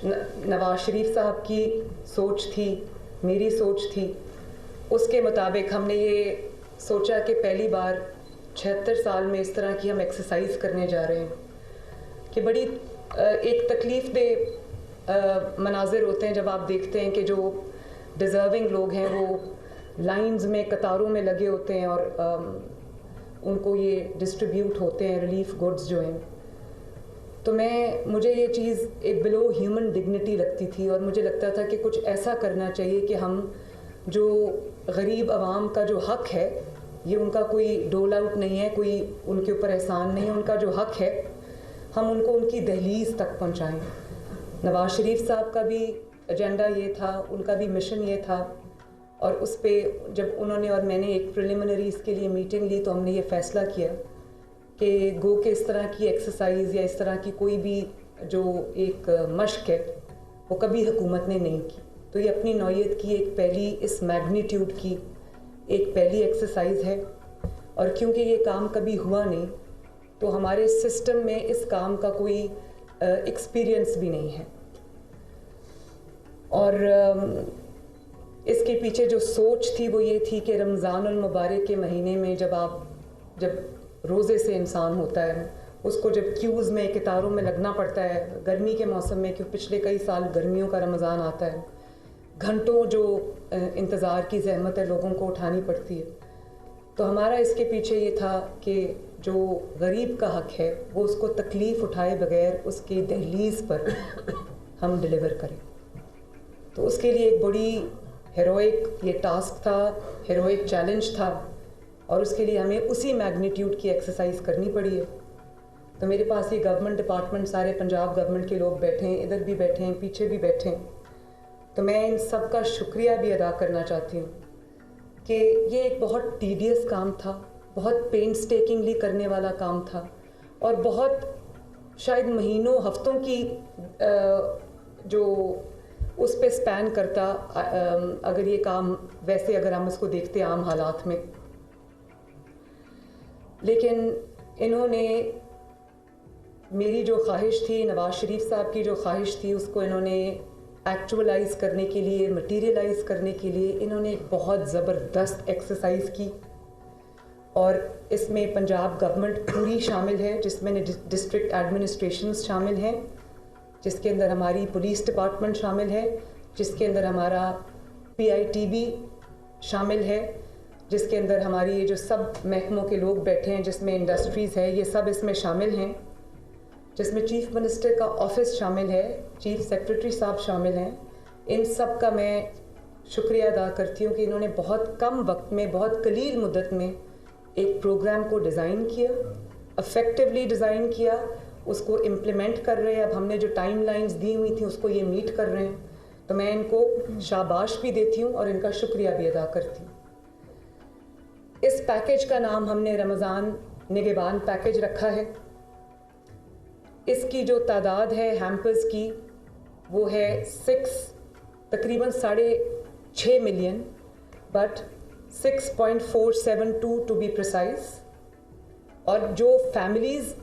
نواز شریف صاحب کی سوچ تھی، میری سوچ تھی، اس کے مطابق ہم نے یہ سوچا کہ پہلی بار 76 سال میں اس طرح کی ہم ایکسرسائز کرنے جا رہے ہیں کہ بڑی ایک تکلیف دہ مناظر ہوتے ہیں جب آپ دیکھتے ہیں کہ جو ڈیزرونگ لوگ ہیں وہ لائنز میں قطاروں میں لگے ہوتے ہیں اور ان کو یہ ڈسٹریبیوٹ ہوتے ہیں ریلیف گڈز جو ہیں. تو مجھے یہ چیز ایک بلو ہیومن ڈگنیٹی لگتی تھی اور مجھے لگتا تھا کہ کچھ ایسا کرنا چاہیے کہ ہم جو غریب عوام کا جو حق ہے، یہ ان کا کوئی ڈول آؤٹ نہیں ہے، کوئی ان کے اوپر احسان نہیں ہے، ان کا جو حق ہے ہم ان کو ان کی دہلیز تک پہنچائیں. نواز شریف صاحب کا بھی ایجنڈا یہ تھا، ان کا بھی مشن یہ تھا، اور اس پہ جب انہوں نے اور میں نے ایک پریلیمنری اس کے لیے میٹنگ لی تو ہم نے یہ فیصلہ کیا کہ گو کہ اس طرح کی ایکسرسائز یا اس طرح کی کوئی بھی جو ایک مشق ہے وہ کبھی حکومت نے نہیں کی. تو یہ اپنی نوعیت کی ایک پہلی اس میگنیٹیوڈ کی ایک پہلی ایکسرسائز ہے، اور کیونکہ یہ کام کبھی ہوا نہیں تو ہمارے سسٹم میں اس کام کا کوئی ایکسپیرئنس بھی نہیں ہے. اور اس کے پیچھے جو سوچ تھی وہ یہ تھی کہ رمضان المبارک کے مہینے میں جب روزے سے انسان ہوتا ہے، اس کو جب کیوز میں قطاروں میں لگنا پڑتا ہے گرمی کے موسم میں، کیونکہ پچھلے کئی سال گرمیوں کا رمضان آتا ہے، گھنٹوں جو انتظار کی زحمت ہے لوگوں کو اٹھانی پڑتی ہے. تو ہمارا اس کے پیچھے یہ تھا کہ جو غریب کا حق ہے وہ اس کو تکلیف اٹھائے بغیر اس کی دہلیز پر ہم ڈیلیور کریں. تو اس کے لیے ایک بڑی ہیروئک یہ ٹاسک تھا، ہیروئک چیلنج تھا، اور اس کے لیے ہمیں اسی میگنیٹیوڈ کی ایکسرسائز کرنی پڑی ہے. تو میرے پاس یہ گورنمنٹ ڈپارٹمنٹ سارے پنجاب گورنمنٹ کے لوگ بیٹھے ہیں، ادھر بھی بیٹھے ہیں، پیچھے بھی بیٹھے ہیں. تو میں ان سب کا شکریہ بھی ادا کرنا چاہتی ہوں کہ یہ ایک بہت ٹیڈیس کام تھا، بہت پینسٹیکنگلی کرنے والا کام تھا، اور بہت شاید مہینوں ہفتوں کی جو اس پہ سپین کرتا اگر یہ کام ویسے اگر ہم اس کو دیکھتے عام حالات میں. لیکن انہوں نے میری جو خواہش تھی، نواز شریف صاحب کی جو خواہش تھی، اس کو انہوں نے ایکچولائز کرنے کے لیے، مٹیریلائز کرنے کے لیے انہوں نے ایک بہت زبردست ایکسرسائز کی. اور اس میں پنجاب گورنمنٹ پوری شامل ہے، جس میں ڈسٹرکٹ ایڈمنسٹریشنز شامل ہیں، جس کے اندر ہماری پولیس ڈپارٹمنٹ شامل ہے، جس کے اندر ہمارا PITB شامل ہے، جس کے اندر ہماری یہ جو سب محکموں کے لوگ بیٹھے ہیں، جس میں انڈسٹریز ہے، یہ سب اس میں شامل ہیں، جس میں چیف منسٹر کا آفس شامل ہے، چیف سیکرٹری صاحب شامل ہیں. ان سب کا میں شکریہ ادا کرتی ہوں کہ انہوں نے بہت کم وقت میں، بہت قلیل مدت میں ایک پروگرام کو ڈیزائن کیا، افیکٹولی ڈیزائن کیا، اس کو امپلیمنٹ کر رہے ہیں. اب ہم نے جو ٹائم لائنز دی ہوئی تھیں اس کو یہ میٹ کر رہے ہیں. تو میں ان کو شاباش بھی دیتی ہوں اور ان کا شکریہ بھی ادا کرتی ہوں. اس پیکیج کا نام ہم نے رمضان نگہبان پیکیج رکھا ہے. اس کی جو تعداد ہے ہیمپرز کی وہ ہے تقریباً 6.5 million, but 6.472 to be precise. اور جو فیملیز،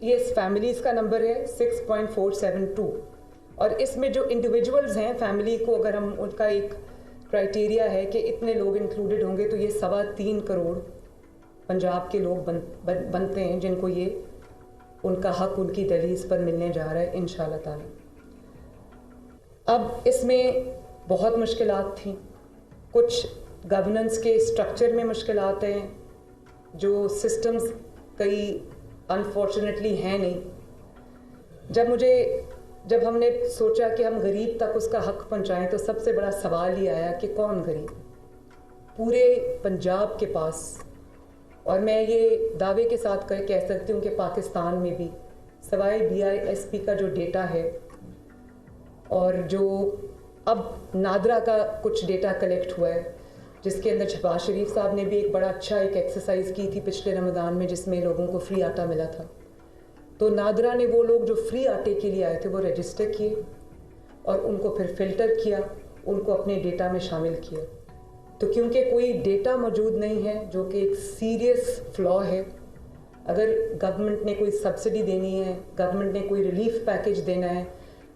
یہ فیملیز کا نمبر ہے 6.472. اور اس میں جو انڈیویجولز ہیں فیملی کو اگر ہم ان کا ایک کرائٹیریا ہے کہ اتنے لوگ انکلوڈڈ ہوں گے تو یہ 3.25 کروڑ پنجاب کے لوگ بنتے ہیں جن کو یہ ان کا حق ان کی دہلیز پر ملنے جا رہا ہے انشاءاللہ تعالی. اب اس میں بہت مشکلات تھیں، کچھ گورننس کے اسٹرکچر میں مشکلات ہیں، جو سسٹمز کئی انفارچونیٹلی ہیں نہیں. جب ہم نے سوچا کہ ہم غریب تک اس کا حق پہنچائیں تو سب سے بڑا سوال یہ آیا کہ کون غریب پورے پنجاب کے پاس. اور میں یہ دعوے کے ساتھ کہہ سکتی ہوں کہ پاکستان میں بھی سوائے BISP کا جو ڈیٹا ہے اور جو اب نادرا کا کچھ ڈیٹا کلیکٹ ہوا ہے، جس کے اندر شہباز شریف صاحب نے بھی ایک بڑا اچھا ایک ایکسرسائز کی تھی پچھلے رمضان میں، جس میں لوگوں کو فری آٹا ملا تھا. تو نادرا نے وہ لوگ جو فری آٹے کے لیے آئے تھے وہ رجسٹر کیے اور ان کو پھر فلٹر کیا، ان کو اپنے ڈیٹا میں شامل کیا. تو کیونکہ کوئی ڈیٹا موجود نہیں ہے جو کہ ایک سیریس فلا ہے، اگر گورنمنٹ نے کوئی سبسڈی دینی ہے، گورنمنٹ نے کوئی ریلیف پیکیج دینا ہے،